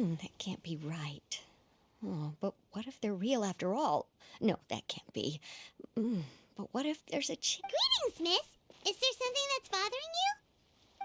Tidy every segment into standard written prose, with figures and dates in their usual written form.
That can't be right. Oh, but what if they're real after all? No, that can't be. But what if there's a Greetings, miss. Is there something that's bothering you?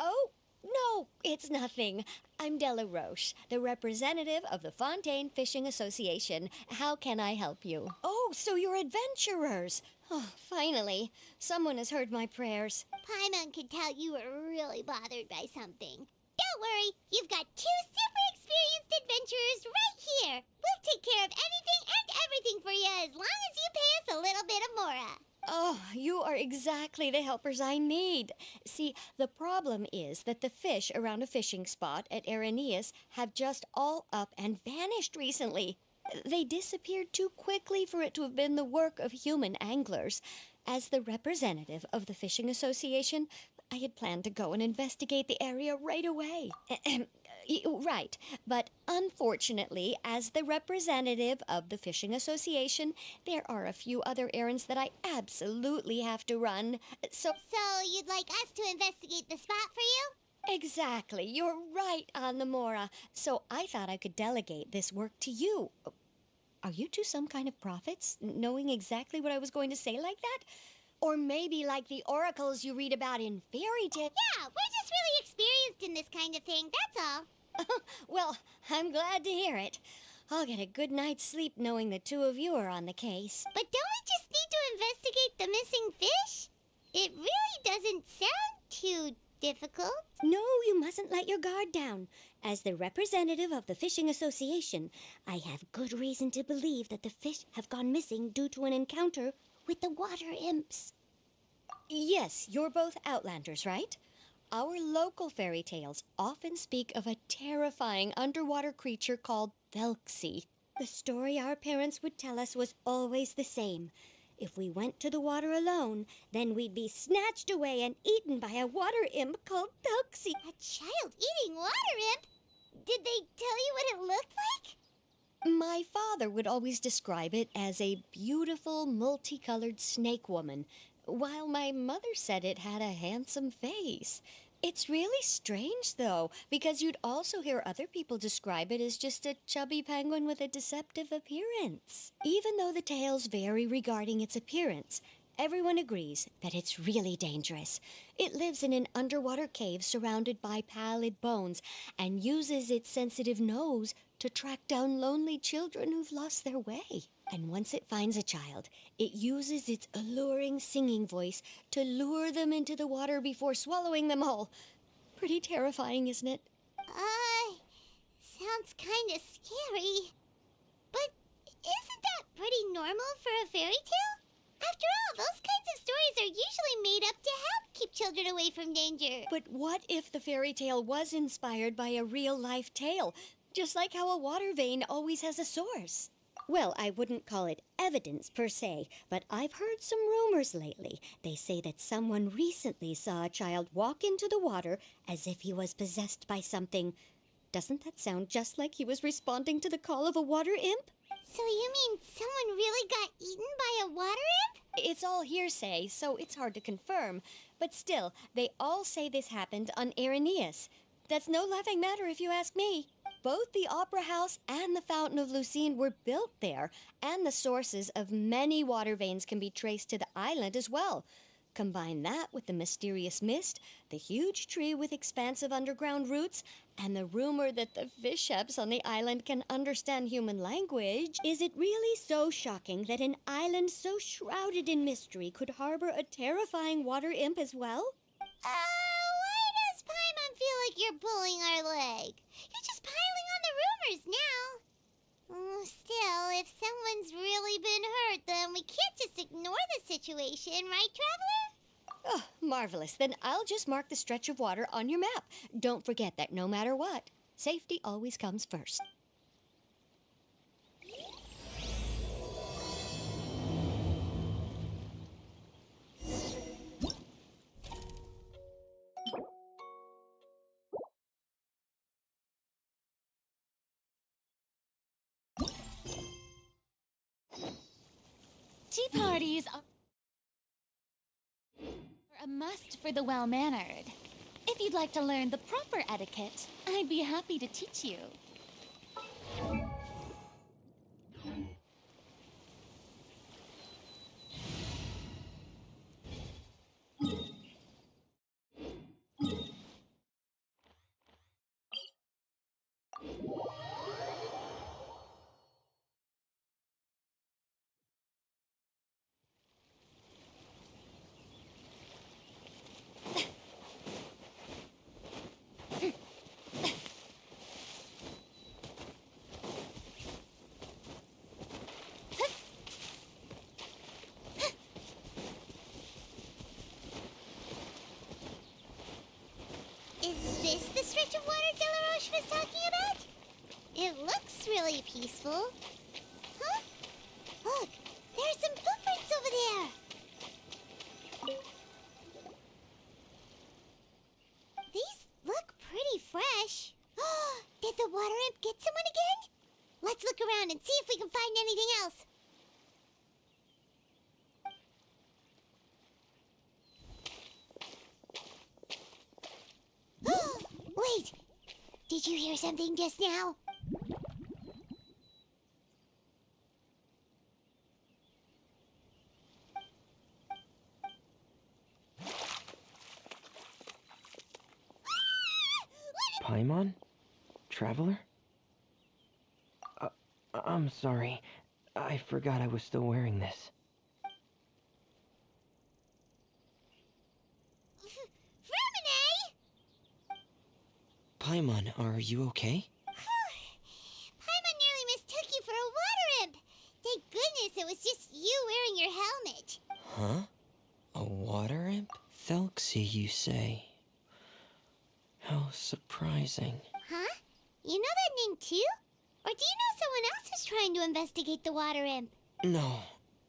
Oh, no, it's nothing. I'm Della Roche, the representative of the Fontaine Fishing Association. How can I help you? Oh, so you're adventurers. Oh, finally, someone has heard my prayers. Paimon could tell you were really bothered by something. Don't worry, you've got two super experienced adventurers right here. We'll take care of anything and everything for you as long as you pay us a little bit of mora. Oh, you are exactly the helpers I need. See, the problem is that the fish around a fishing spot at Irenaeus have just all up and vanished recently. They disappeared too quickly for it to have been the work of human anglers. As the representative of the Fishing Association, I had planned to go and investigate the area right away. Right, but unfortunately, as the representative of the Fishing Association, there are a few other errands that I absolutely have to run. So you'd like us to investigate the spot for you? exactly, you're right on the Mora. So I thought I could delegate this work to you. Are you two some kind of prophets, knowing exactly what I was going to say like that? Or maybe like the oracles you read about in fairy tales. Yeah, we're just really experienced in this kind of thing, that's all. Well, I'm glad to hear it. I'll get a good night's sleep knowing the two of you are on the case. But don't we just need to investigate the missing fish? It really doesn't sound too difficult. No, you mustn't let your guard down. As the representative of the Fishing Association, I have good reason to believe that the fish have gone missing due to an encounter with the water imps. Yes, you're both Outlanders, right? Our local fairy tales often speak of a terrifying underwater creature called Thelxie. The story our parents would tell us was always the same. If we went to the water alone, then we'd be snatched away and eaten by a water imp called Thelxie. A child eating water imp? Did they tell you what it looked like? My father would always describe it as a beautiful, multicolored snake woman, while my mother said it had a handsome face. It's really strange, though, because you'd also hear other people describe it as just a chubby penguin with a deceptive appearance. Even though the tales vary regarding its appearance, everyone agrees that it's really dangerous. It lives in an underwater cave surrounded by pallid bones and uses its sensitive nose to track down lonely children who've lost their way. And once it finds a child, it uses its alluring singing voice to lure them into the water before swallowing them all. Pretty terrifying, isn't it? Sounds kinda scary. But isn't that pretty normal for a fairy tale? After all, those kinds of stories are usually made up to help keep children away from danger. But what if the fairy tale was inspired by a real-life tale, just like how a water vein always has a source? Well, I wouldn't call it evidence per se, but I've heard some rumors lately. They say that someone recently saw a child walk into the water as if he was possessed by something. Doesn't that sound just like he was responding to the call of a water imp? So you mean someone really got eaten by a water imp? It's all hearsay, so it's hard to confirm. But still, they all say this happened on Irenaeus. That's no laughing matter if you ask me. Both the Opera House and the Fountain of Lucine were built there, and the sources of many water veins can be traced to the island as well. Combine that with the mysterious mist, the huge tree with expansive underground roots, and the rumor that the fish chefs on the island can understand human language. Is it really so shocking that an island so shrouded in mystery could harbor a terrifying water imp as well? Why does Paimon feel like you're pulling our leg? You're just piling on the rumors now. Still, if someone's really been hurt, then we can't just ignore the situation, right, Traveler? Oh, marvelous. Then I'll just mark the stretch of water on your map. Don't forget that no matter what, safety always comes first. Tea parties are a must for the well-mannered. If you'd like to learn the proper etiquette, I'd be happy to teach you. Is this the stretch of water Delaroche was talking about? It looks really peaceful. Huh? Look, there's some footprints over there. These look pretty fresh. Did the water imp get someone again? Let's look around and see if we can find anything else. Wait, did you hear something just now? Paimon? Traveler? I'm sorry. I forgot I was still wearing this. Fremine! Paimon, are you okay? Paimon nearly mistook you for a water imp. Thank goodness it was just you wearing your helmet. Huh? A water imp? Thelxie, you say? How surprising. Huh? You know that name too? Or do you know someone else who's trying to investigate the water imp? No,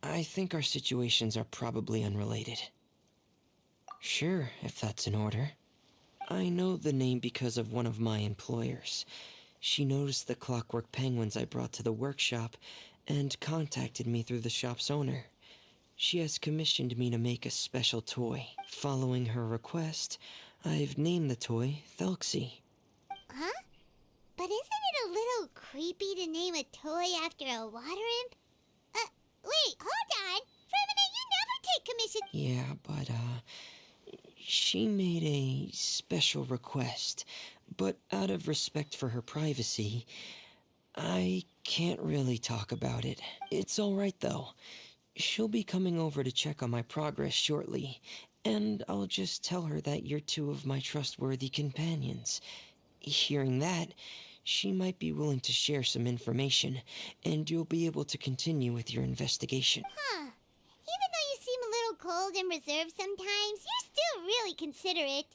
I think our situations are probably unrelated. Sure, if that's in order. I know the name because of one of my employers. She noticed the clockwork penguins I brought to the workshop and contacted me through the shop's owner. She has commissioned me to make a special toy. Following her request, I've named the toy Thelxie. Huh? But isn't it a little creepy to name a toy after a water imp? Wait, hold on. Fremine, you never take commission. Yeah, but, she made a special request. But out of respect for her privacy, I can't really talk about it. It's alright though. She'll be coming over to check on my progress shortly, and I'll just tell her that you're two of my trustworthy companions. Hearing that, she might be willing to share some information, and you'll be able to continue with your investigation. Huh. Even though you seem a little cold and reserved sometimes, you're still really considerate.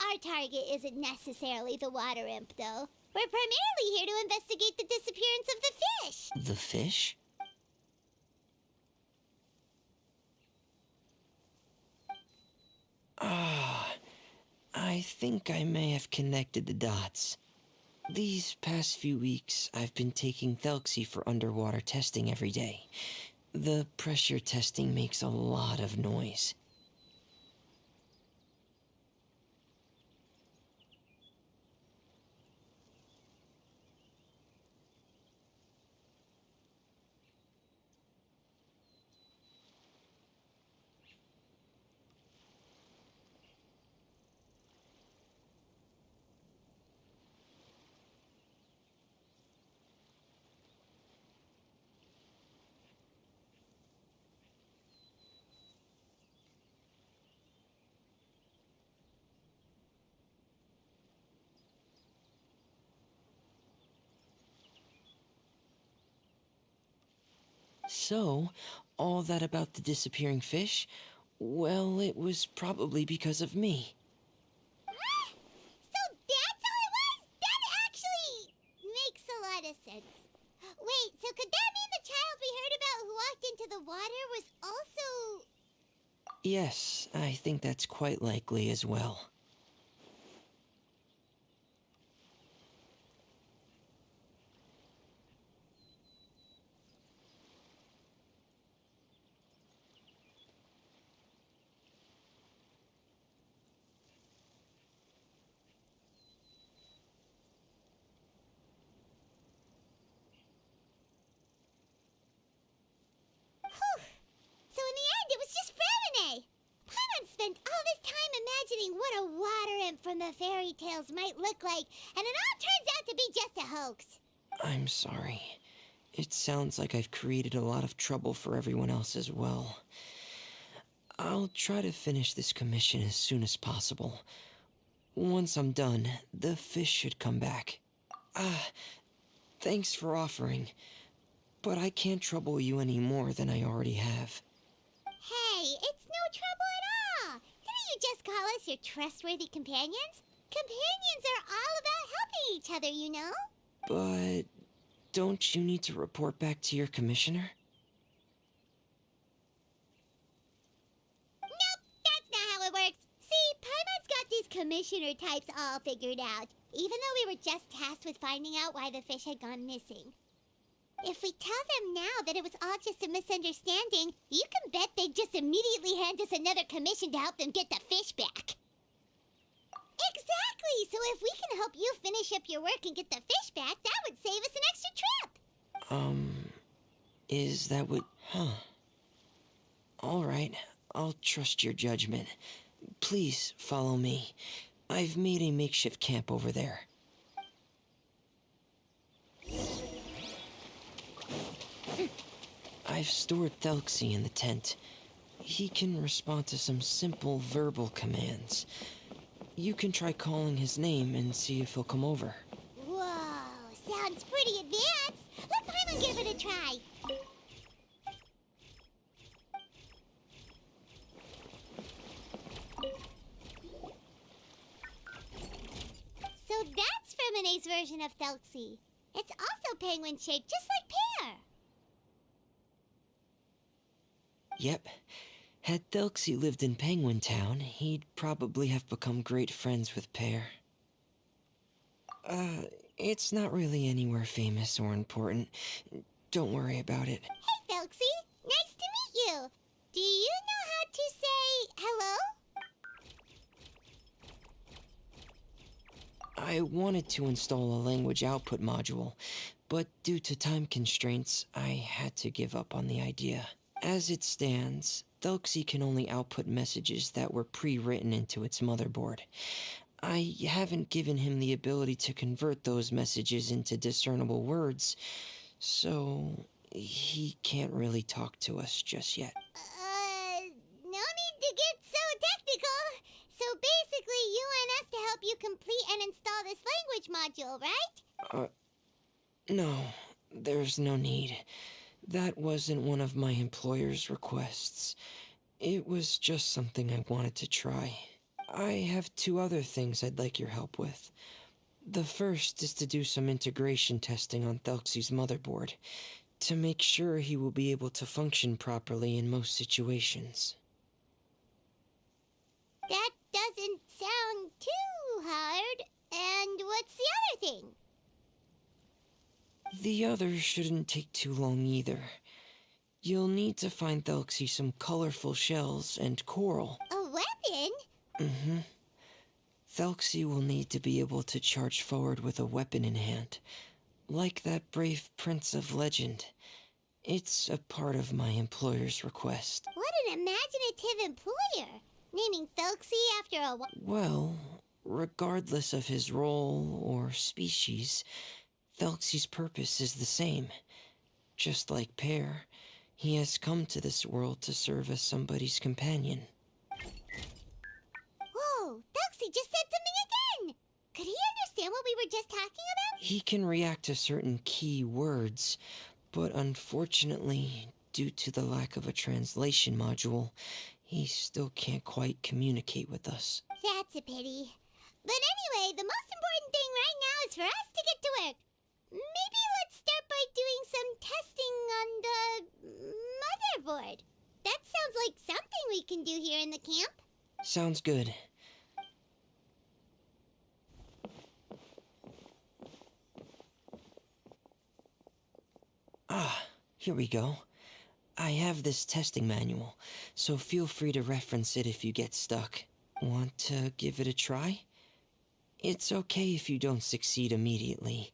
Our target isn't necessarily the water imp, though. We're primarily here to investigate the disappearance of the fish. The fish? Ah, I think I may have connected the dots. These past few weeks, I've been taking Thelxie for underwater testing every day. The pressure testing makes a lot of noise. So, all that about the disappearing fish? Well, it was probably because of me. So that's all it was? That actually makes a lot of sense. Wait, so could that mean the child we heard about who walked into the water was also... Yes, I think that's quite likely as well. imagining what a water imp from the fairy tales might look like, and it all turns out to be just a hoax. I'm sorry. It sounds like I've created a lot of trouble for everyone else as well. I'll try to finish this commission as soon as possible. Once I'm done, the fish should come back. Thanks for offering, but I can't trouble you any more than I already have. Hey, it's no trouble at all. Didn't you just call us your trustworthy companions? Companions are all about helping each other, you know? But don't you need to report back to your commissioner? Nope, that's not how it works. See, Paimon's got these commissioner types all figured out, even though we were just tasked with finding out why the fish had gone missing. If we tell them now that it was all just a misunderstanding, you can bet they'd just immediately hand us another commission to help them get the fish back. Exactly! So if we can help you finish up your work and get the fish back, that would save us an extra trip! Is that what... Alright, I'll trust your judgment. Please follow me. I've made a makeshift camp over there. I've stored Thelxie in the tent. He can respond to some simple verbal commands. You can try calling his name and see if he'll come over. Whoa, sounds pretty advanced! Let Paimon give it a try! So that's Ferminae's version of Thelxie. It's also penguin-shaped, just like Pear. Yep. Had Thelxie lived in Penguin Town, he'd probably have become great friends with Pear. It's not really anywhere famous or important. Don't worry about it. Hey, Thelxie! Nice to meet you! Do you know how to say hello? I wanted to install a language output module, but due to time constraints, I had to give up on the idea. As it stands, Thelxie can only output messages that were pre-written into its motherboard. I haven't given him the ability to convert those messages into discernible words, so he can't really talk to us just yet. No need to get so technical. So basically, you want us to help you complete and install this language module, right? No, there's no need. That wasn't one of my employer's requests. It was just something I wanted to try. I have two other things I'd like your help with. The first is to do some integration testing on Thelxie's motherboard, to make sure he will be able to function properly in most situations. That doesn't sound too hard. And what's the other thing? The other shouldn't take too long either. You'll need to find Thelxie some colorful shells and coral. A weapon? Mm-hmm. Thelxie will need to be able to charge forward with a weapon in hand, like that brave prince of legend. It's a part of my employer's request. What an imaginative employer! Naming Thelxie after a... Well, regardless of his role or species, Thelxie's purpose is the same. Just like Pear, he has come to this world to serve as somebody's companion. Whoa, Thelxie just said something again! Could he understand what we were just talking about? He can react to certain key words, but unfortunately, due to the lack of a translation module, he still can't quite communicate with us. That's a pity. But anyway, the most important thing right now is for us to get to work. Maybe let's start by doing some testing on the motherboard. That sounds like something we can do here in the camp. Sounds good. Here we go. I have this testing manual, so feel free to reference it if you get stuck. Want to give it a try? It's okay if you don't succeed immediately.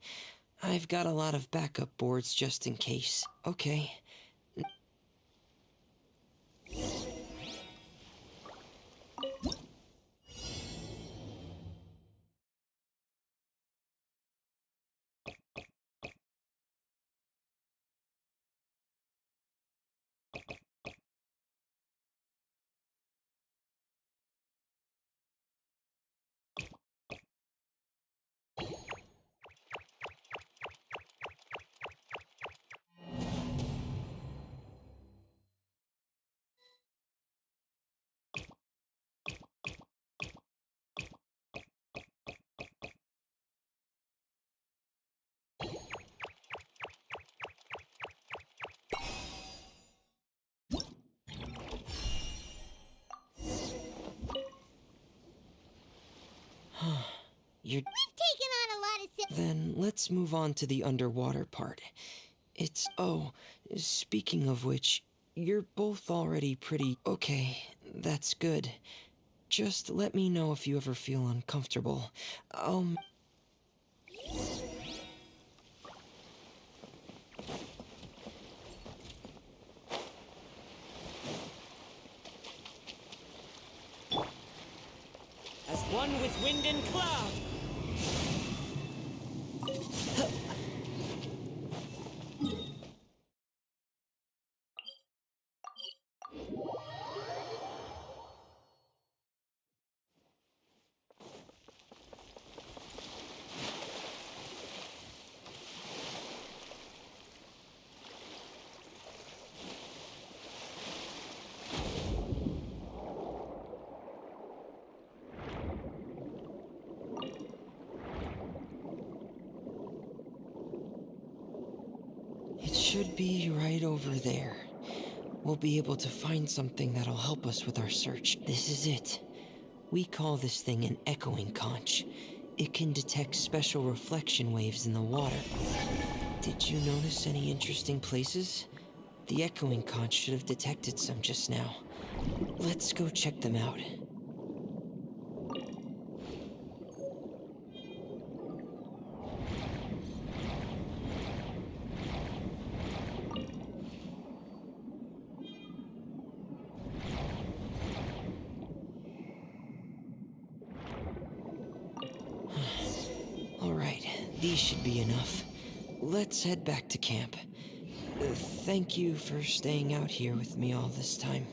I've got a lot of backup boards just in case. Okay. You're... We've taken on a lot of Then let's move on to the underwater part. It's... Oh, speaking of which, you're both already pretty... Okay, that's good. Just let me know if you ever feel uncomfortable. As one with wind and cloud. It should be right over there. We'll be able to find something that'll help us with our search. This is it. We call this thing an echoing conch. It can detect special reflection waves in the water. Did you notice any interesting places? The echoing conch should have detected some just now. Let's go check them out. Alright, these should be enough. Let's head back to camp. Thank you for staying out here with me all this time.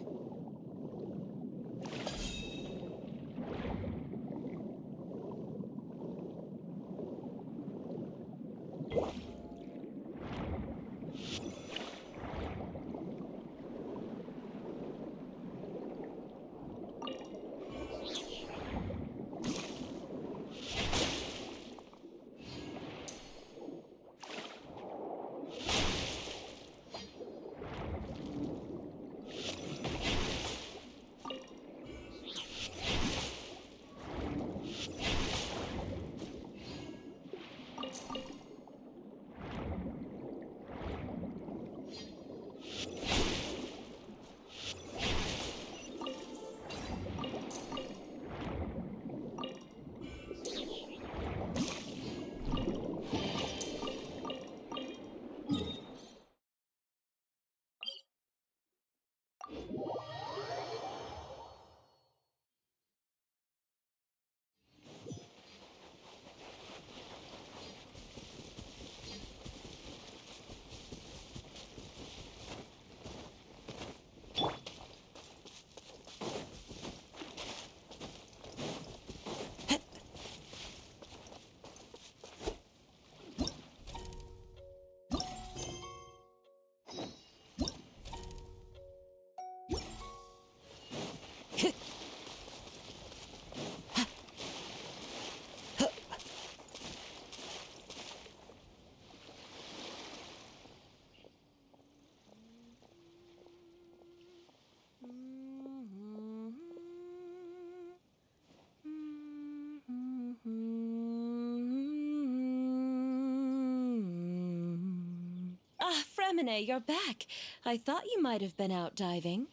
Ah, Fremine, you're back. I thought you might have been out diving.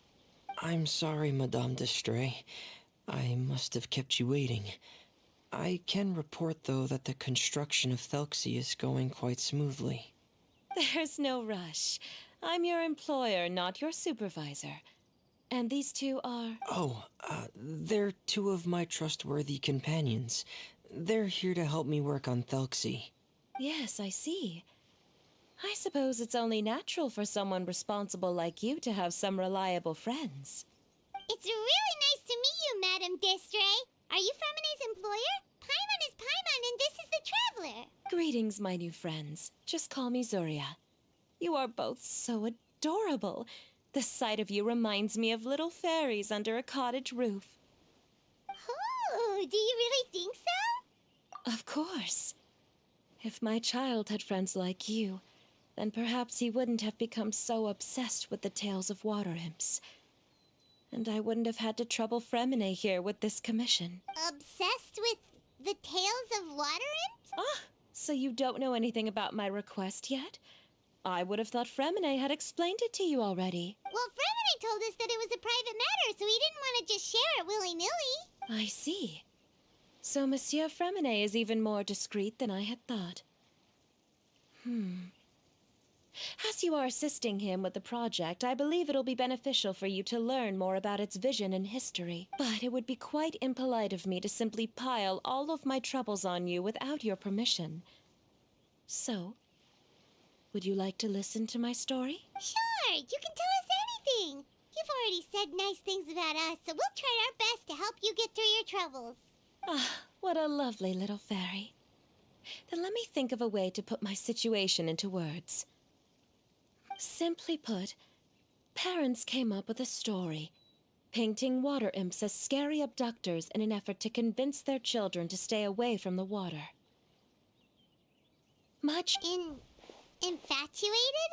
I'm sorry, Madame d'Estray. I must have kept you waiting. I can report, though, that the construction of Thelxie is going quite smoothly. There's no rush. I'm your employer, not your supervisor. And these two are... Oh, they're two of my trustworthy companions. They're here to help me work on Thelxie. Yes, I see. I suppose it's only natural for someone responsible like you to have some reliable friends. It's really nice to meet you, Madame Destray. Are you Fremine's employer? Paimon is Paimon, and this is the Traveler. Greetings, my new friends. Just call me Zuria. You are both so adorable. The sight of you reminds me of little fairies under a cottage roof. Oh, do you really think so? Of course. If my child had friends like you, then perhaps he wouldn't have become so obsessed with the tales of water imps. And I wouldn't have had to trouble Fremine here with this commission. Obsessed with The Tales of Water Imps? Ah, so you don't know anything about my request yet? I would have thought Fremine had explained it to you already. Well, Fremine told us that it was a private matter, so he didn't want to just share it willy-nilly. I see. So Monsieur Fremine is even more discreet than I had thought. As you are assisting him with the project, I believe it'll be beneficial for you to learn more about its vision and history. But it would be quite impolite of me to simply pile all of my troubles on you without your permission. So, would you like to listen to my story? Sure, you can tell us anything. You've already said nice things about us, so we'll try our best to help you get through your troubles. Ah, what a lovely little fairy. Then let me think of a way to put my situation into words. Simply put, parents came up with a story, painting water imps as scary abductors in an effort to convince their children to stay away from the water. Much Infatuated?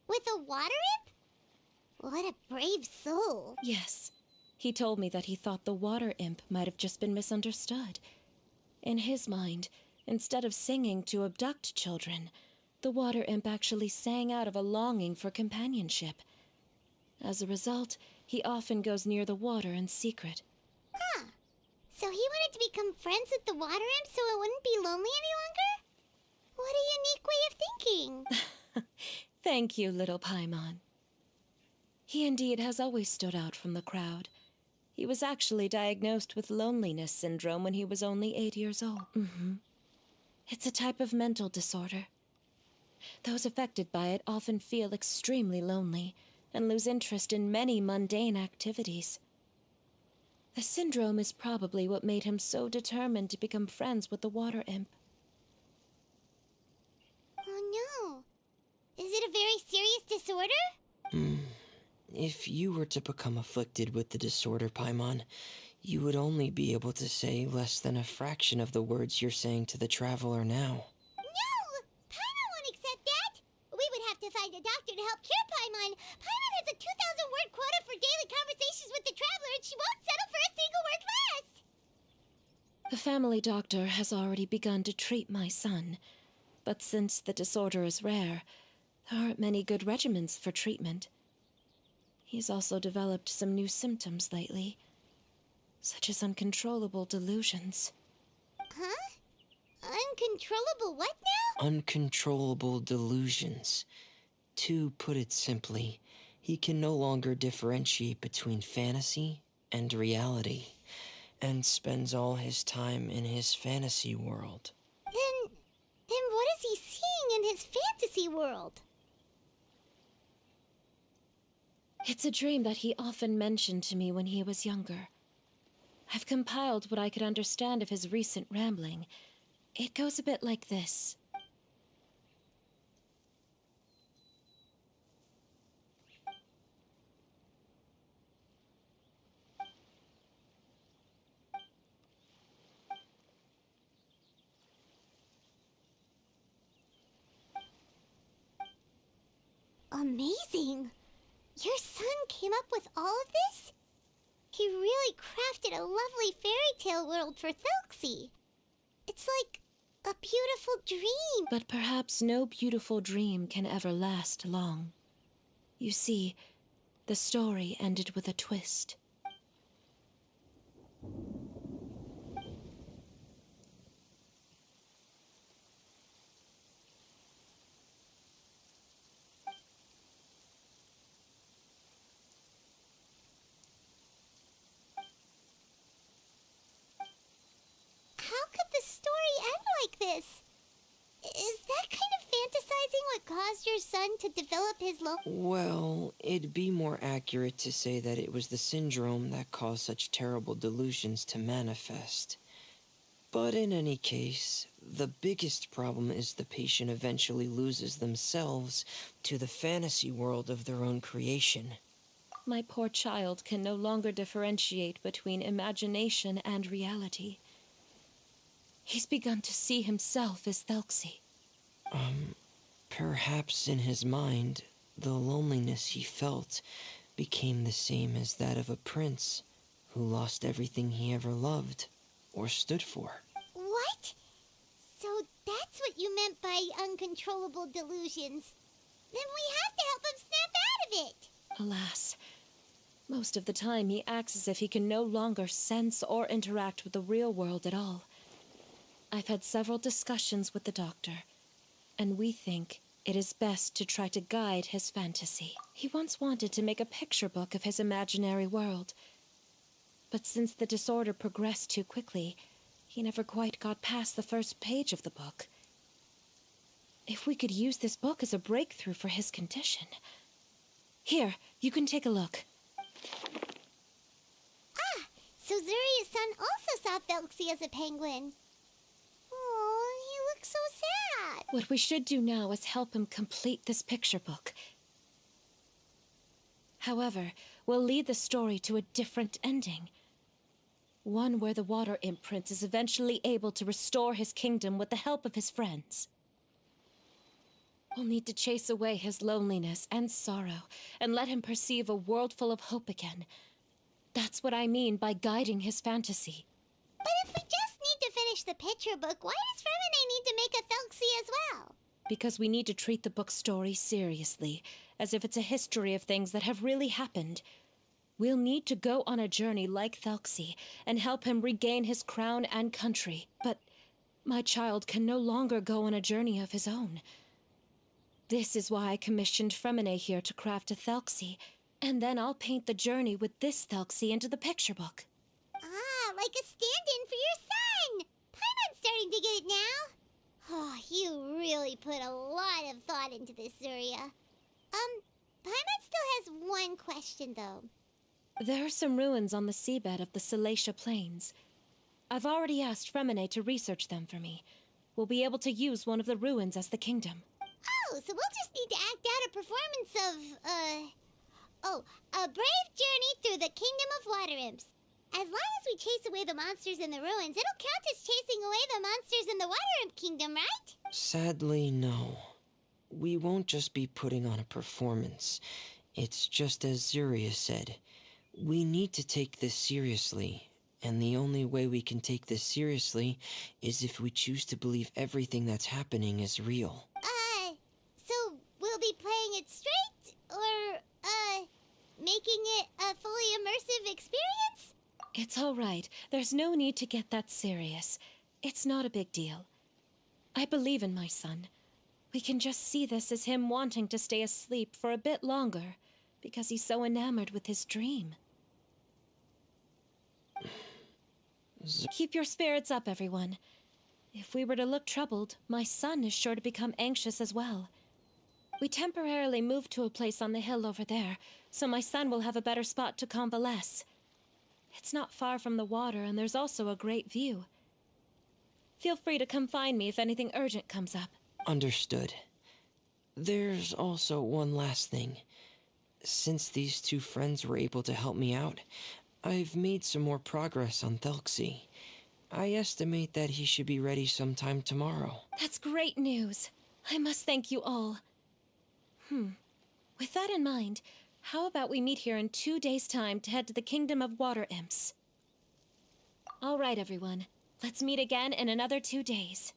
With a water imp? What a brave soul. Yes, he told me that he thought the water imp might have just been misunderstood. In his mind, instead of singing to abduct children, the water imp actually sang out of a longing for companionship. As a result, he often goes near the water in secret. Huh. So he wanted to become friends with the water imp so it wouldn't be lonely any longer? What a unique way of thinking. Thank you, little Paimon. He indeed has always stood out from the crowd. He was actually diagnosed with loneliness syndrome when he was only 8 years old. It's a type of mental disorder. Those affected by it often feel extremely lonely and lose interest in many mundane activities. The syndrome is probably what made him so determined to become friends with the water imp. Oh no. Is it a very serious disorder? If you were to become afflicted with the disorder, Paimon, you would only be able to say less than a fraction of the words you're saying to the traveler now. No! Paimon won't accept that! We would have to find a doctor to help cure Paimon. Paimon has a 2,000-word quota for daily conversations with the traveler, and she won't settle for a single word less! The family doctor has already begun to treat my son, but since the disorder is rare, there aren't many good regimens for treatment. He's also developed some new symptoms lately, such as uncontrollable delusions. Huh? Uncontrollable what now? Uncontrollable delusions. To put it simply, he can no longer differentiate between fantasy and reality, and spends all his time in his fantasy world. Then what is he seeing in his fantasy world? It's a dream that he often mentioned to me when he was younger. I've compiled what I could understand of his recent rambling. It goes a bit like this. Amazing! Your son came up with all of this? He really crafted a lovely fairy tale world for Thelxie. It's like a beautiful dream. But perhaps no beautiful dream can ever last long. You see, the story ended with a twist. How could the story end like this? Is that kind of fantasizing what caused your son to develop his Well, it'd be more accurate to say that it was the syndrome that caused such terrible delusions to manifest. But in any case, the biggest problem is the patient eventually loses themselves to the fantasy world of their own creation. My poor child can no longer differentiate between imagination and reality. He's begun to see himself as Thelxie. Perhaps in his mind, the loneliness he felt became the same as that of a prince who lost everything he ever loved or stood for. Wow! What? So that's what you meant by uncontrollable delusions. Then we have to help him snap out of it. Alas, most of the time he acts as if he can no longer sense or interact with the real world at all. I've had several discussions with the doctor, and we think it is best to try to guide his fantasy. He once wanted to make a picture book of his imaginary world, but since the disorder progressed too quickly, he never quite got past the first page of the book. If we could use this book as a breakthrough for his condition. Here, you can take a look. Ah, so Zuria's-san also saw Felxie as a penguin. Oh, he looks so sad. What we should do now is help him complete this picture book. However, we'll lead the story to a different ending. One where the water imp prince is eventually able to restore his kingdom with the help of his friends. We'll need to chase away his loneliness and sorrow and let him perceive a world full of hope again. That's what I mean by guiding his fantasy. But if we just need to finish the picture book, why does Fremine need to make a Felxie as well? Because we need to treat the book's story seriously, as if it's a history of things that have really happened. We'll need to go on a journey like Felxie and help him regain his crown and country. But my child can no longer go on a journey of his own. This is why I commissioned Fremine here to craft a Thelxie, and then I'll paint the journey with this Thelxie into the picture book. Ah, like a stand-in for your son! Paimon's starting to get it now. Oh, you really put a lot of thought into this, Zuria. Paimon still has one question, though. There are some ruins on the seabed of the Salacia Plains. I've already asked Fremine to research them for me. We'll be able to use one of the ruins as the kingdom. Oh, so we'll just need to act out a performance of, a brave journey through the kingdom of water imps. As long as we chase away the monsters in the ruins, it'll count as chasing away the monsters in the water imp kingdom, right? Sadly, no. We won't just be putting on a performance. It's just as Zuria said. We need to take this seriously. And the only way we can take this seriously is if we choose to believe everything that's happening is real. So we'll be playing it straight? Or, making it a fully immersive experience? It's all right. There's no need to get that serious. It's not a big deal. I believe in my son. We can just see this as him wanting to stay asleep for a bit longer, because he's so enamored with his dream. Keep your spirits up, everyone. If we were to look troubled, my son is sure to become anxious as well. We temporarily moved to a place on the hill over there, so my son will have a better spot to convalesce. It's not far from the water, and there's also a great view. Feel free to come find me if anything urgent comes up. Understood. There's also one last thing. Since these two friends were able to help me out, I've made some more progress on Thelxie. I estimate that he should be ready sometime tomorrow. That's great news. I must thank you all. With that in mind, how about we meet here in 2 days' time to head to the Kingdom of Water Imps? All right, everyone. Let's meet again in another 2 days.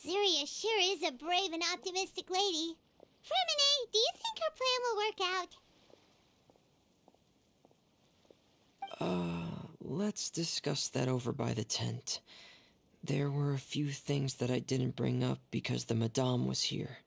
Zuria sure is a brave and optimistic lady. Fremine, do you think her plan will work out? Let's discuss that over by the tent. There were a few things that I didn't bring up because the Madame was here.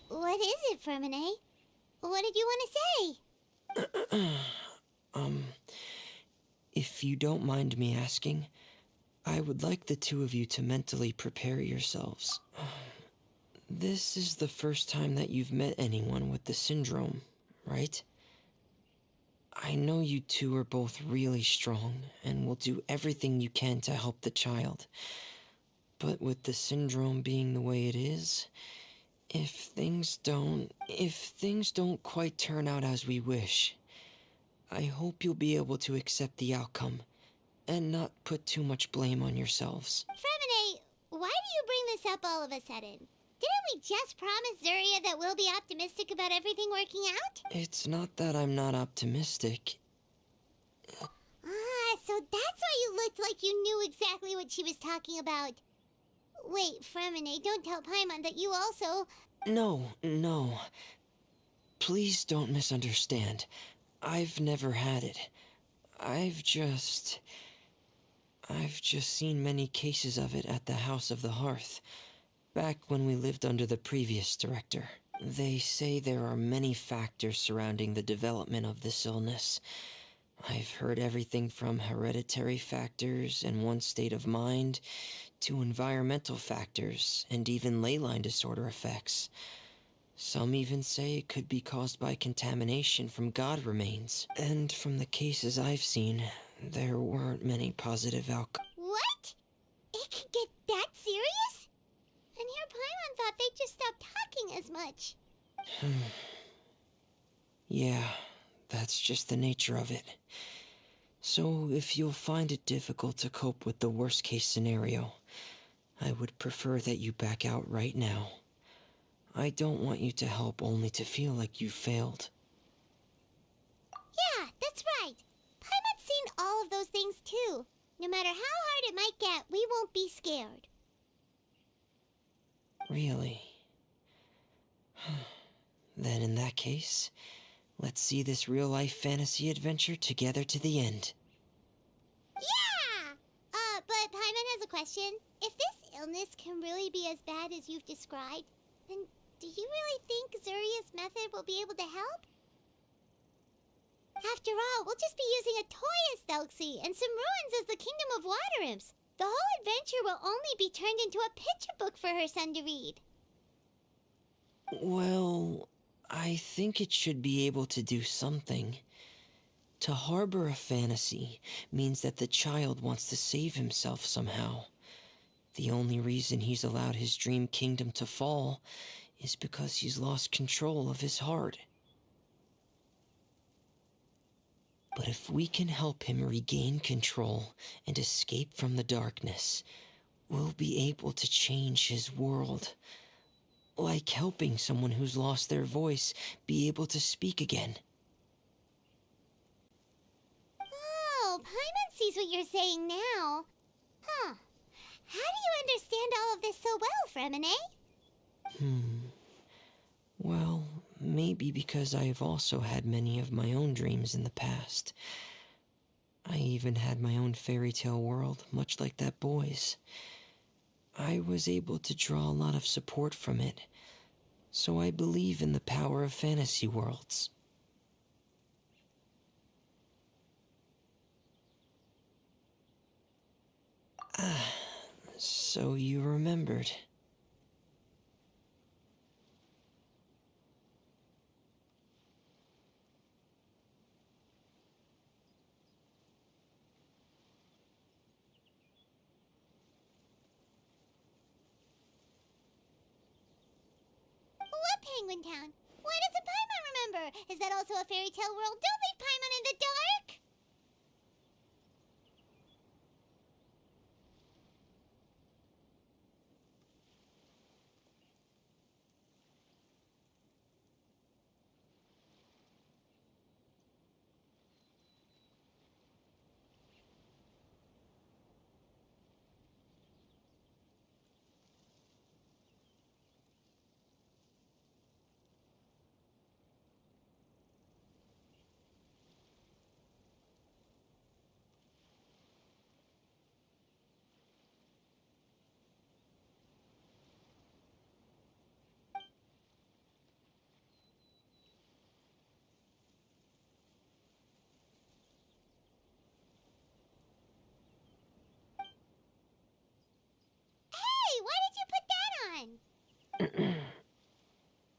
What is it, Fremine? What did you want to say? If you don't mind me asking, I would like the two of you to mentally prepare yourselves. This is the first time that you've met anyone with the syndrome, right? I know you two are both really strong and will do everything you can to help the child. But with the syndrome being the way it is, if things don't quite turn out as we wish, I hope you'll be able to accept the outcome and not put too much blame on yourselves. Fremine, why do you bring this up all of a sudden? Didn't we just promise Zuria that we'll be optimistic about everything working out? It's not that I'm not optimistic. Ah, so that's why you looked like you knew exactly what she was talking about. Wait, Fremine, don't tell Paimon that you also... No. Please don't misunderstand. I've never had it. I've just seen many cases of it at the House of the Hearth, back when we lived under the previous director. They say there are many factors surrounding the development of this illness. I've heard everything from hereditary factors and one's state of mind, to environmental factors, and even ley line disorder effects. Some even say it could be caused by contamination from god remains. And from the cases I've seen, there weren't many positive outcomes. What? It could get that serious? And here Paimon thought they'd just stop talking as much. Yeah, that's just the nature of it. So if you'll find it difficult to cope with the worst case scenario, I would prefer that you back out right now. I don't want you to help only to feel like you failed. Yeah, that's right. Paimon's seen all of those things too. No matter how hard it might get, we won't be scared. Really? Then in that case, let's see this real-life fantasy adventure together to the end. Yeah! But Paimon has a question. If this illness can really be as bad as you've described, then do you really think Zuria's method will be able to help? After all, we'll just be using a toy as Thelxie and some ruins as the Kingdom of Water Imps. The whole adventure will only be turned into a picture book for her son to read. Well, I think it should be able to do something. To harbor a fantasy means that the child wants to save himself somehow. The only reason he's allowed his dream kingdom to fall is because he's lost control of his heart. But if we can help him regain control and escape from the darkness, we'll be able to change his world. Like helping someone who's lost their voice be able to speak again. Oh, Paimon sees what you're saying now. Huh. How do you understand all of this so well, Fremine? Well, maybe because I have also had many of my own dreams in the past. I even had my own fairy tale world, much like that boy's. I was able to draw a lot of support from it, so I believe in the power of fantasy worlds. So you remembered. What Penguin Town? Why doesn't Paimon remember? Is that also a fairy tale world? Don't leave Paimon in the dark!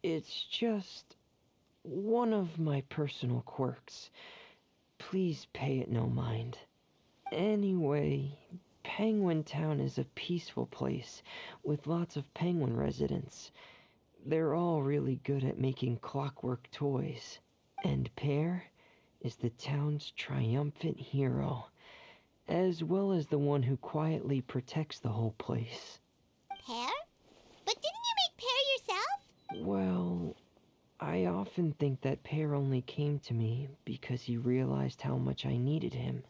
It's just one of my personal quirks. Please pay it no mind. Anyway, Penguin Town is a peaceful place with lots of penguin residents. They're all really good at making clockwork toys. And Pear is the town's triumphant hero, as well as the one who quietly protects the whole place. Pear? But didn't you make Pear yourself? Well, I often think that Pear only came to me because he realized how much I needed him.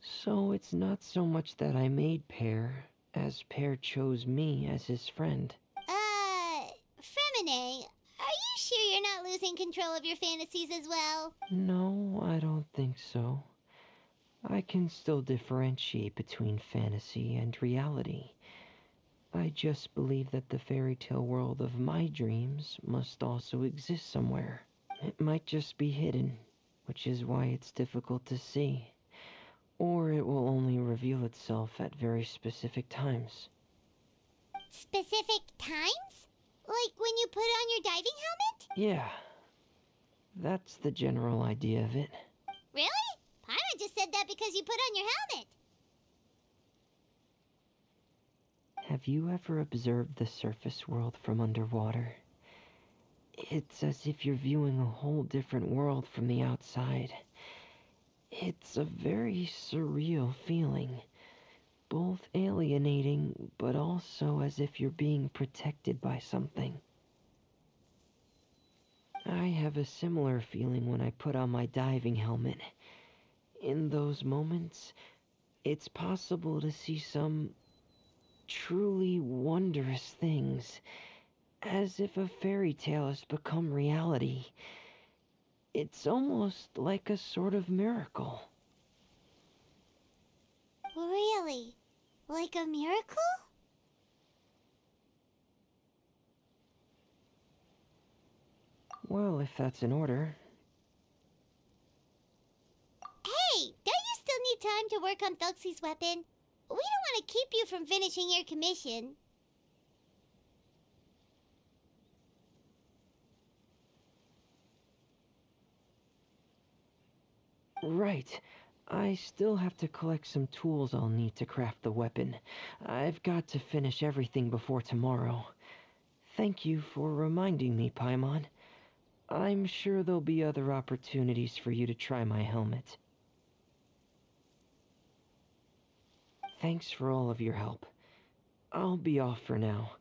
So it's not so much that I made Pear, as Pear chose me as his friend. Fremine, are you sure you're not losing control of your fantasies as well? No, I don't think so. I can still differentiate between fantasy and reality. I just believe that the fairy tale world of my dreams must also exist somewhere. It might just be hidden, which is why it's difficult to see. Or it will only reveal itself at very specific times. Specific times? Like when you put on your diving helmet? Yeah, that's the general idea of it. Really? Paimon just said that because you put on your helmet. Have you ever observed the surface world from underwater? It's as if you're viewing a whole different world from the outside. It's a very surreal feeling. Both alienating, but also as if you're being protected by something. I have a similar feeling when I put on my diving helmet. In those moments, it's possible to see some truly wondrous things, as if a fairy tale has become reality. It's almost like a sort of miracle. Really? Like a miracle? Well, if that's in order. Hey, don't you still need time to work on Felxie's weapon? We don't want to keep you from finishing your commission. Right. I still have to collect some tools I'll need to craft the weapon. I've got to finish everything before tomorrow. Thank you for reminding me, Paimon. I'm sure there'll be other opportunities for you to try my helmet. Thanks for all of your help. I'll be off for now.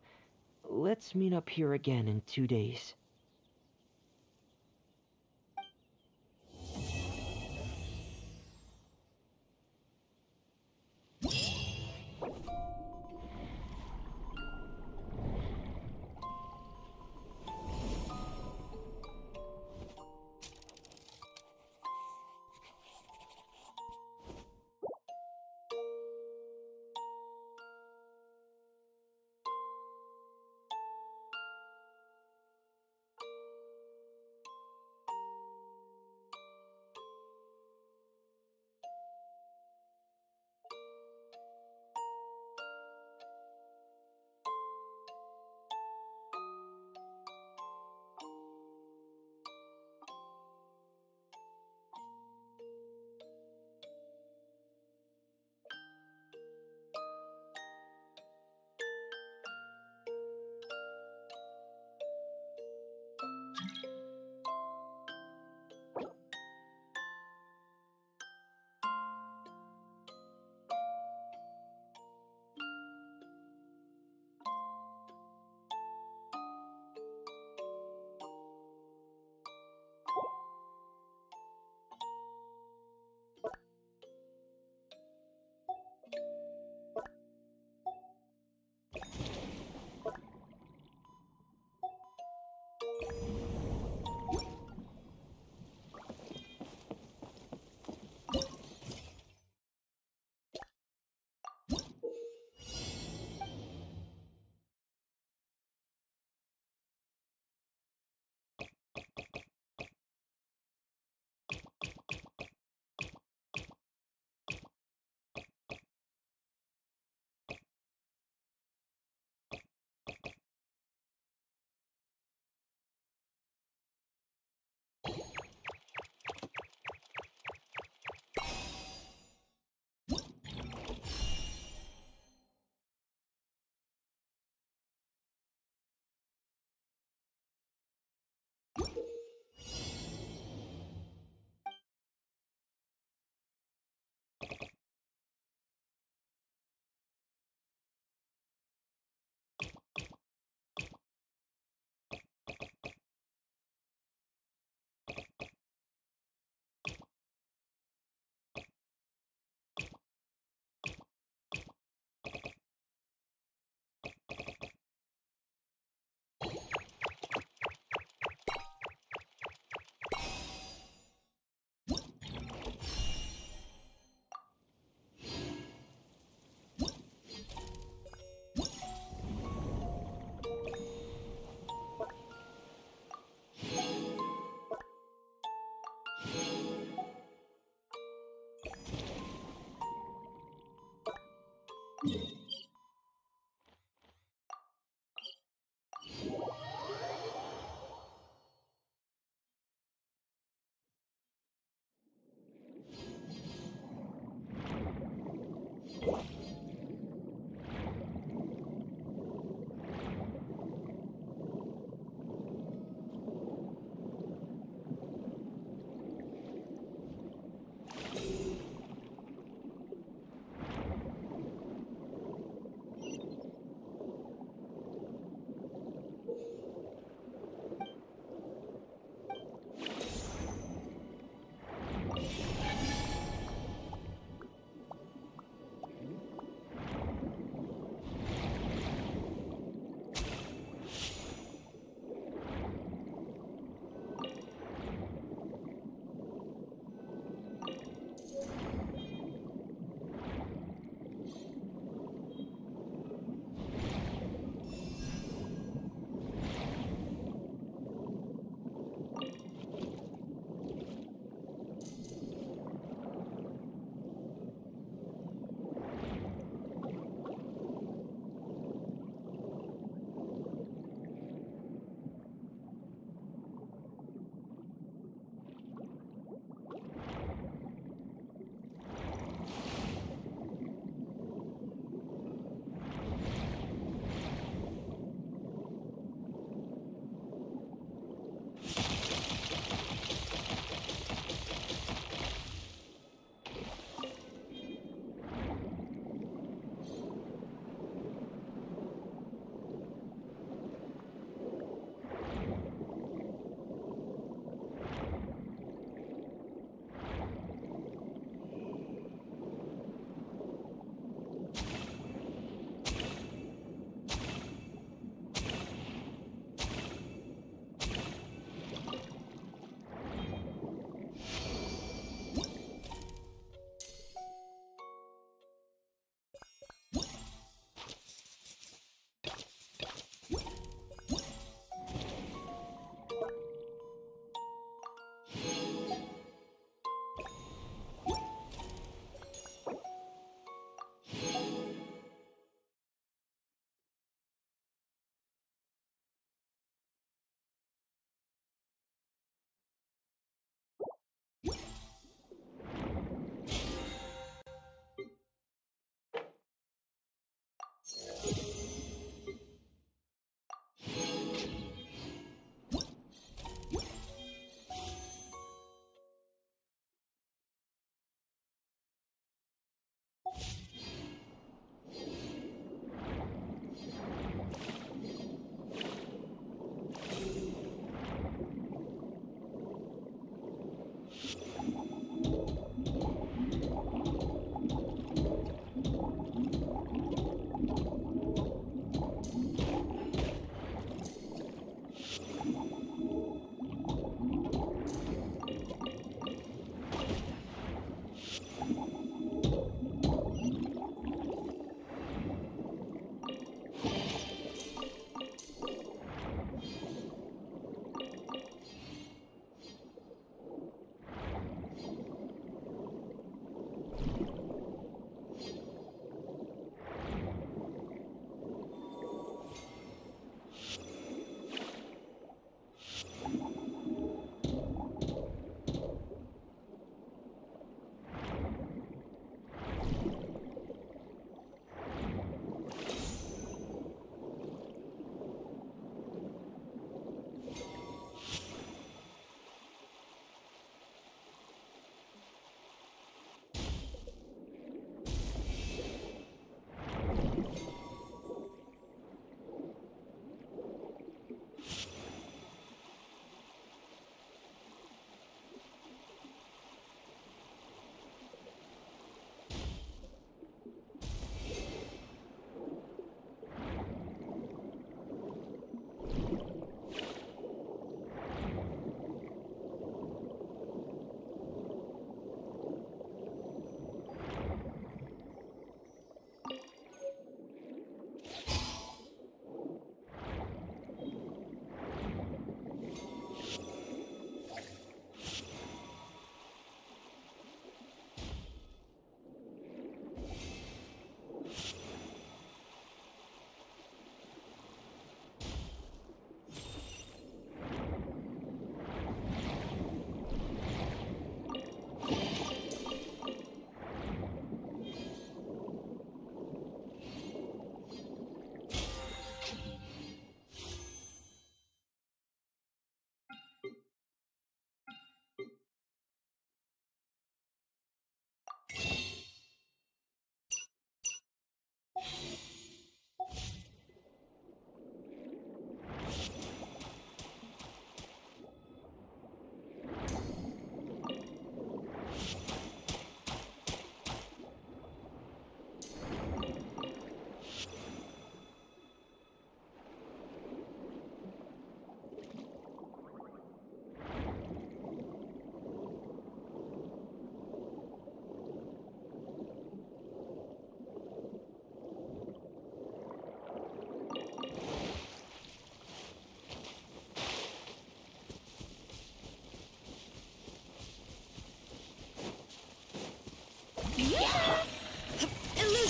Let's meet up here again in 2 days.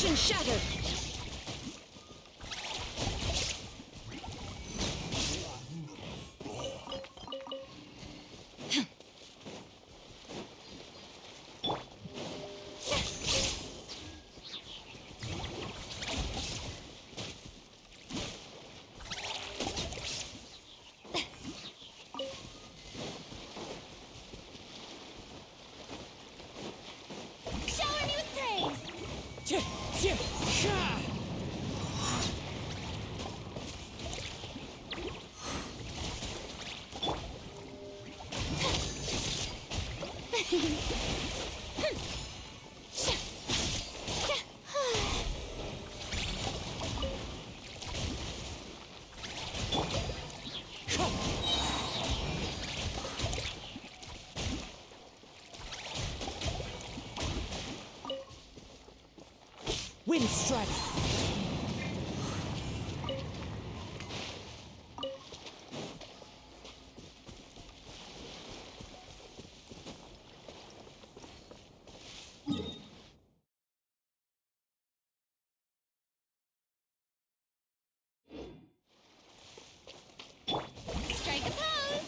Illusion shattered! Shower me with praise! Wind strike! Strike a pose!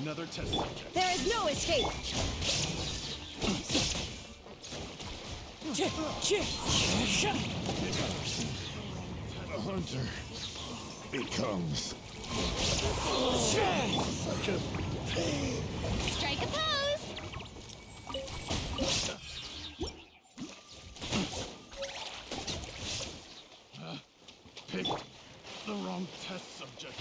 Another test subject. There is no escape! The hunter becomes such a pain. Strike a pose! Picked the wrong test subject.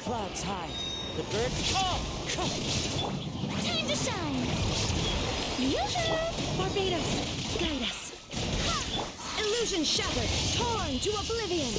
clouds high. The birds call. Time to shine! Yoo-hoo! Barbados, guide us. Illusion shattered, torn to oblivion.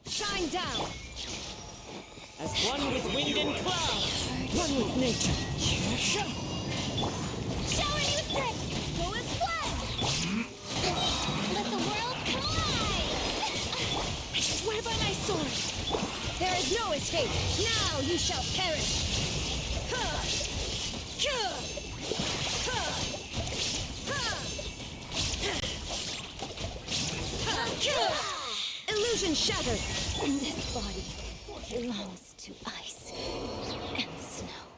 Shine down! As one with wind and cloud. One with nature. Shower me with breath! Go as one! Let the world collide! I swear by my sword! There is no escape! Now you shall perish! Illusion shattered! This body belongs to ice and snow.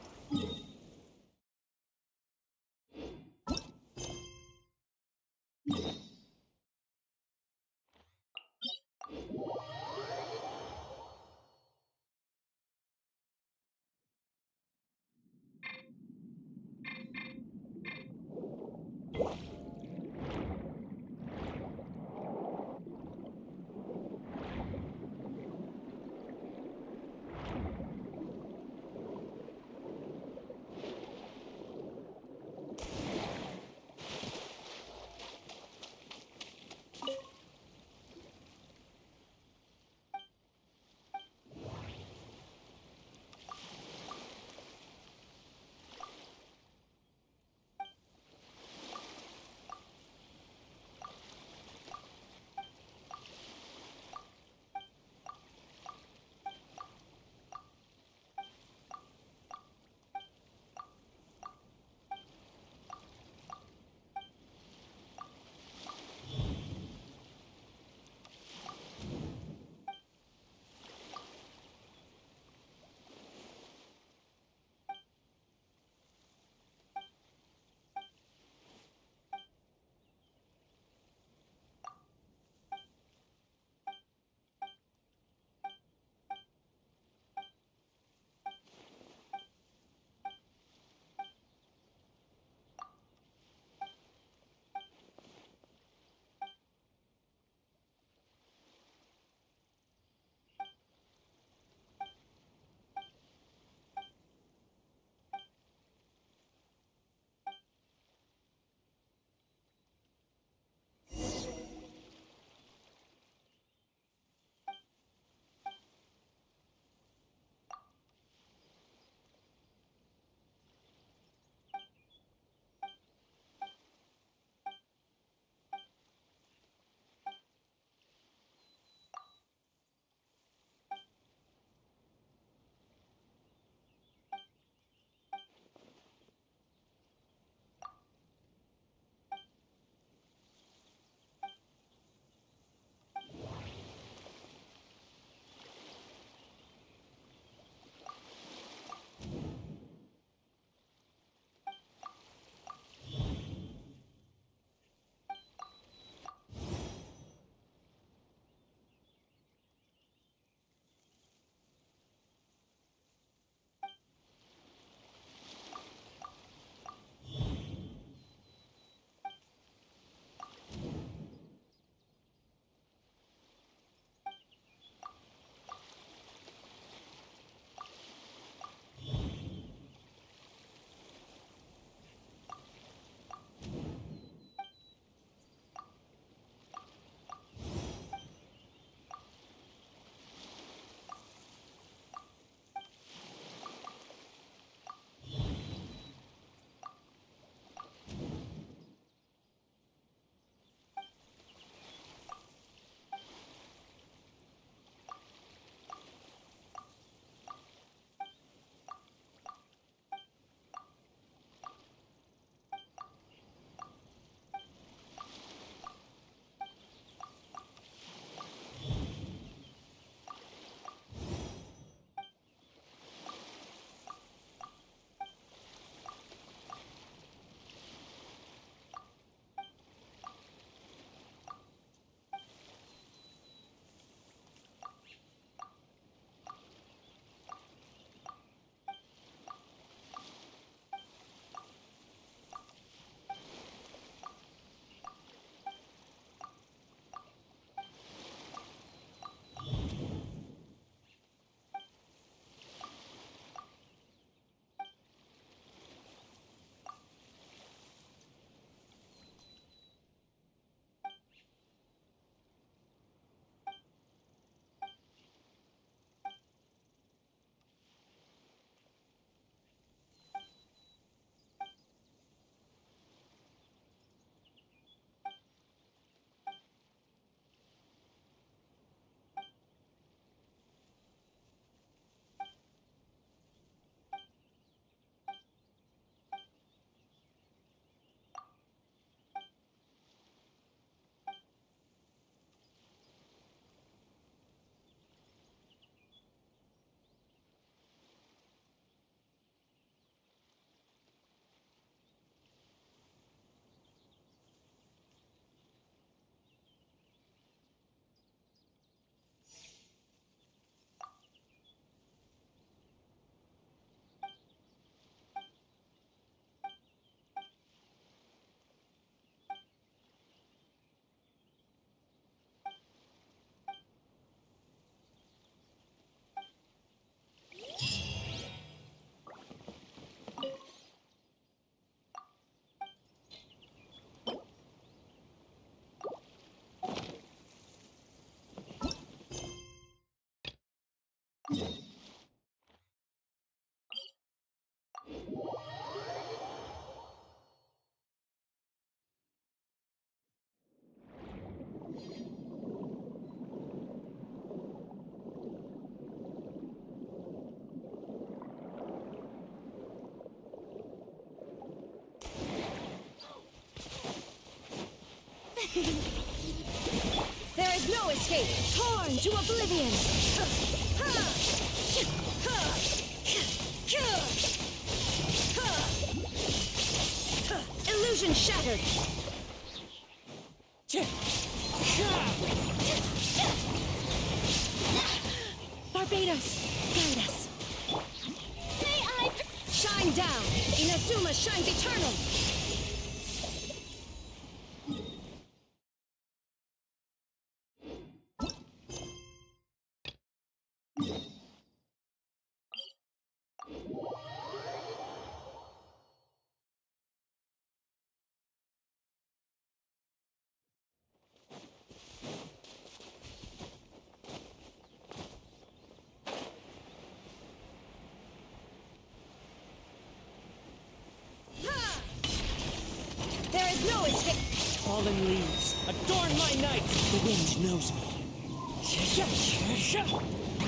There is no escape! Torn to oblivion! Illusion shattered! Barbados, guide us! May I... Shine down! Inazuma shines eternal! There is no escape! Fallen leaves, adorn my night! The wind knows me.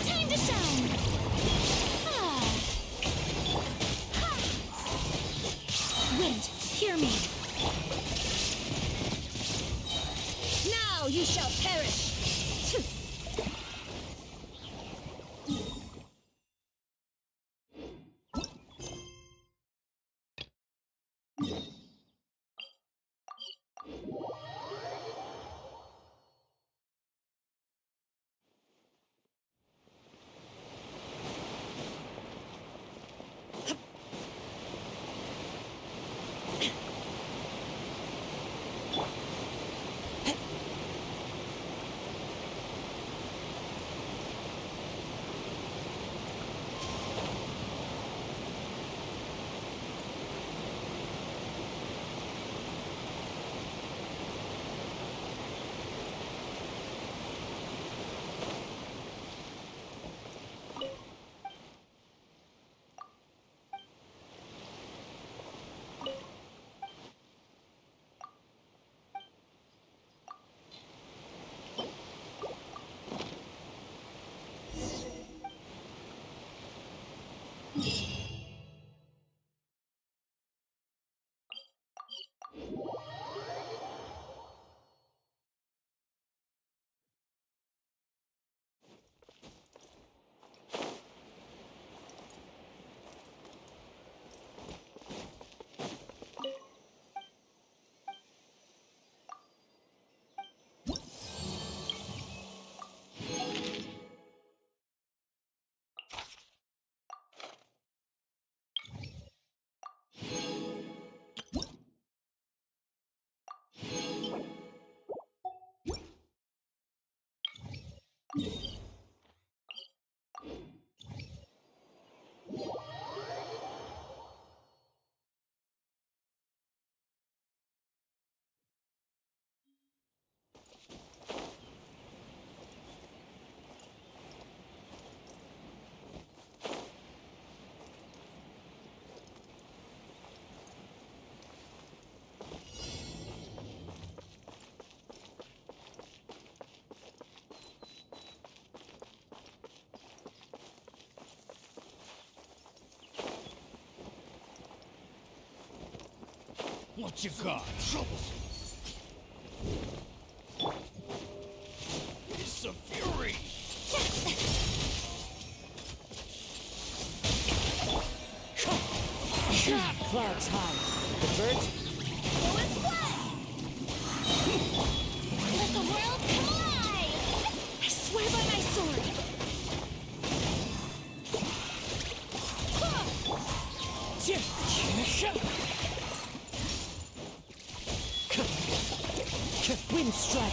Time to shine! Ah. Wind, hear me! Now you shall perish! What you got? Troublesome. It's a fury. Clouds high. The birds Go and fly! Let the world come alive! I swear by my sword! wind strike.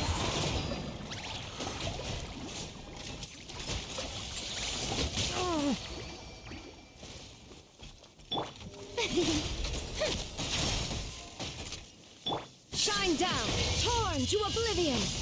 Shine down, torn to oblivion!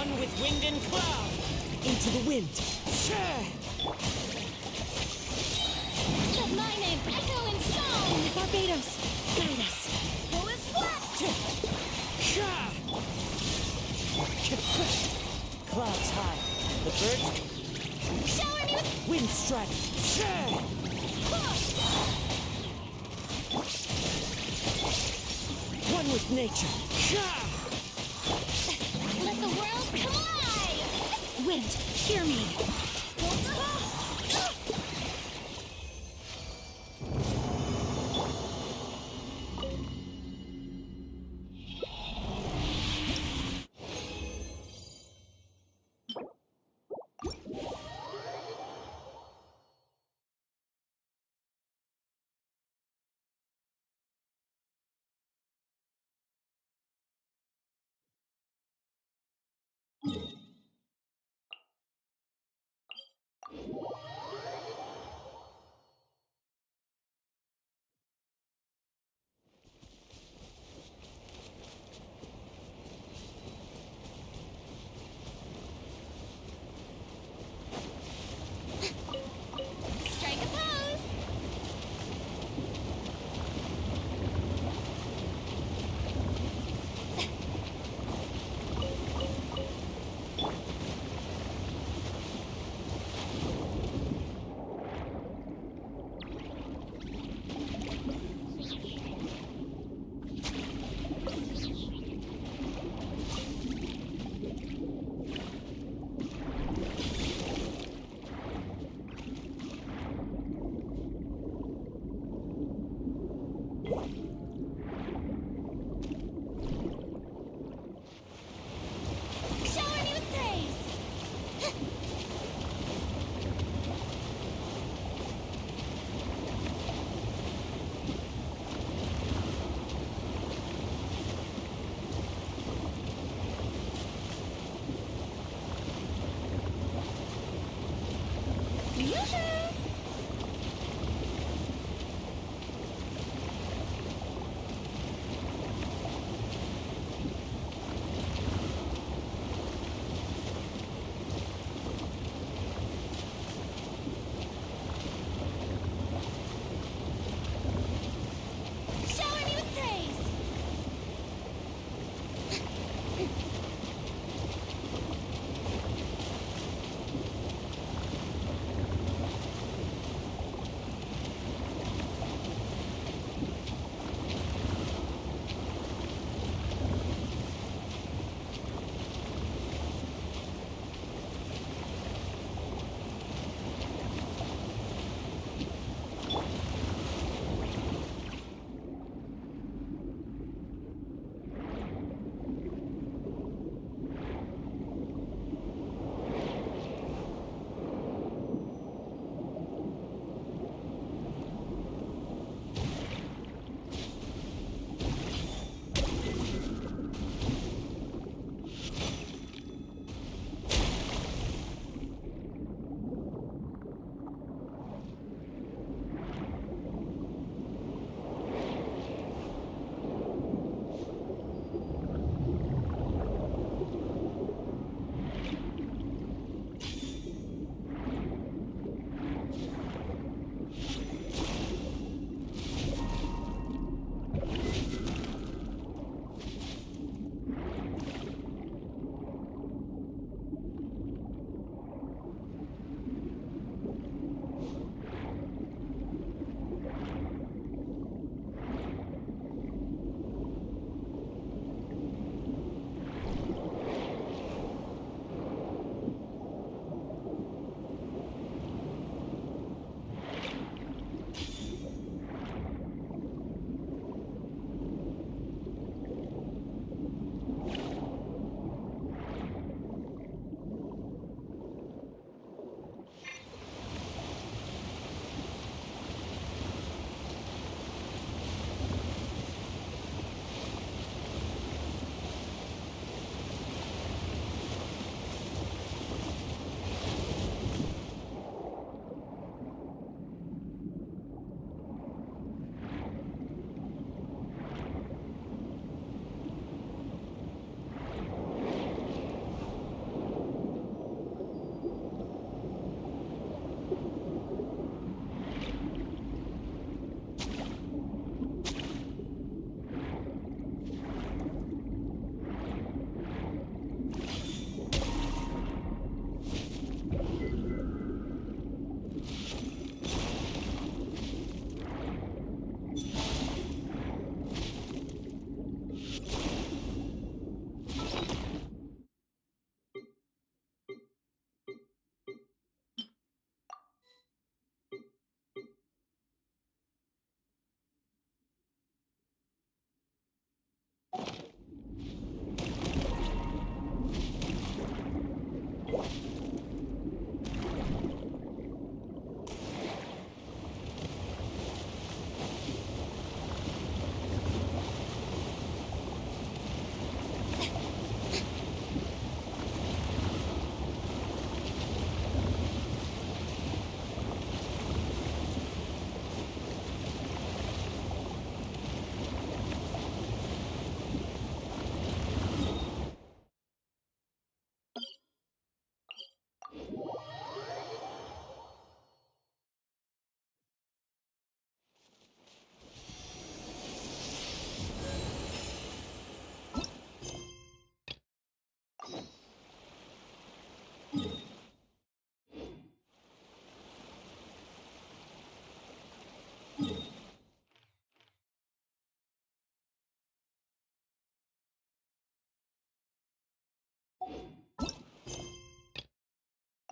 one with wind and cloud. Into the wind. But my name echo in song. Barbados, guide us. Who is what? Clouds high. The birds Shower me with wind strike. One with nature. let the world come alive. Wind, hear me. Strike a pose. Shower me with praise. Yoo-hoo! Shower me with praise.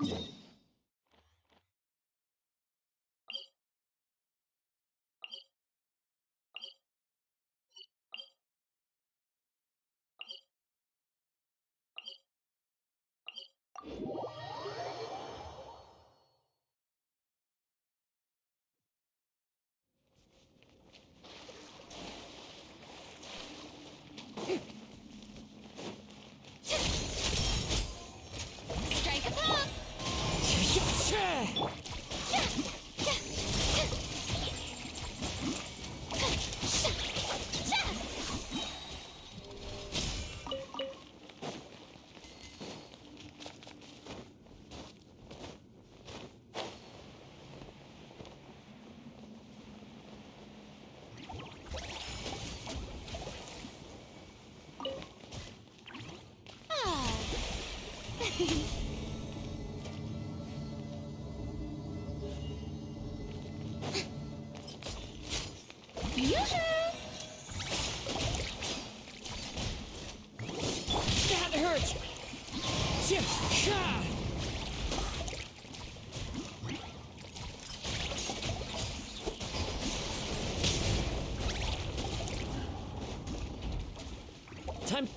Strike a pop! That hurts! Time.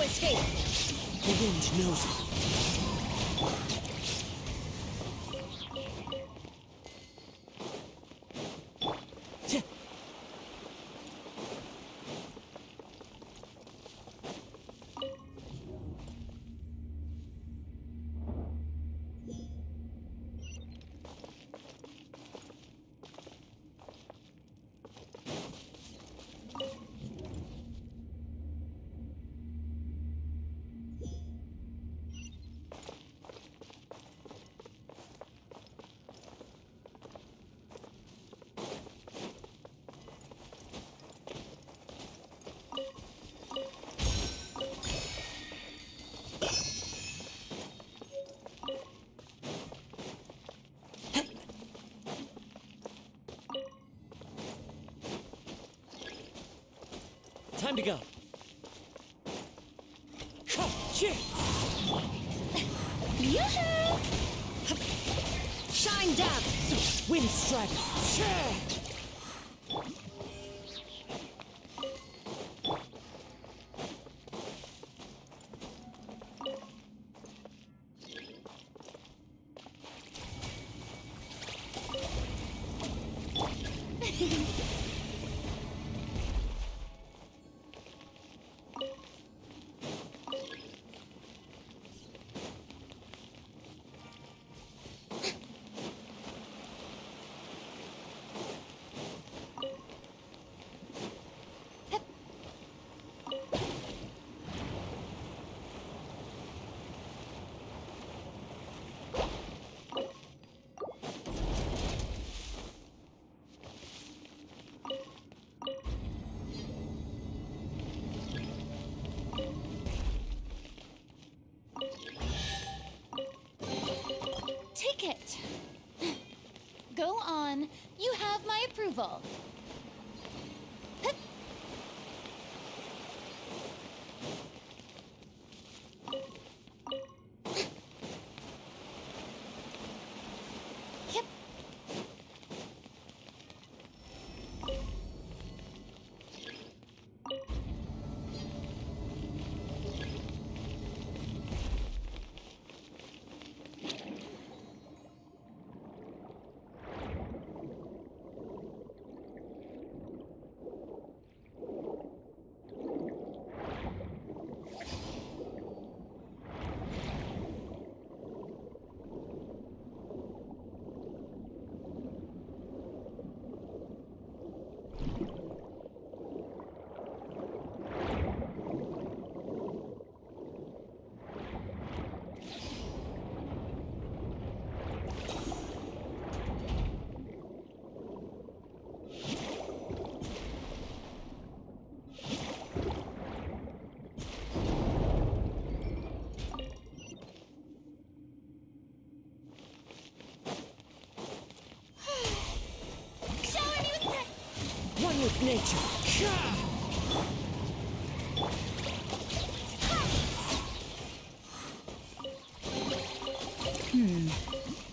escape. The wind knows it. Time to go. Yoo-hoo! Shine down! Wind strider. Take it. Go on. You have my approval. Hup. Yep. One with nature.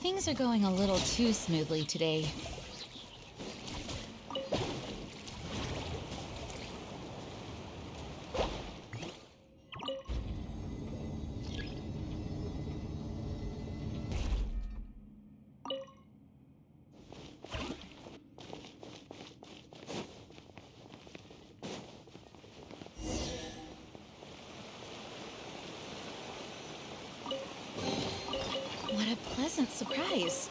Things are going a little too smoothly today. What a pleasant surprise.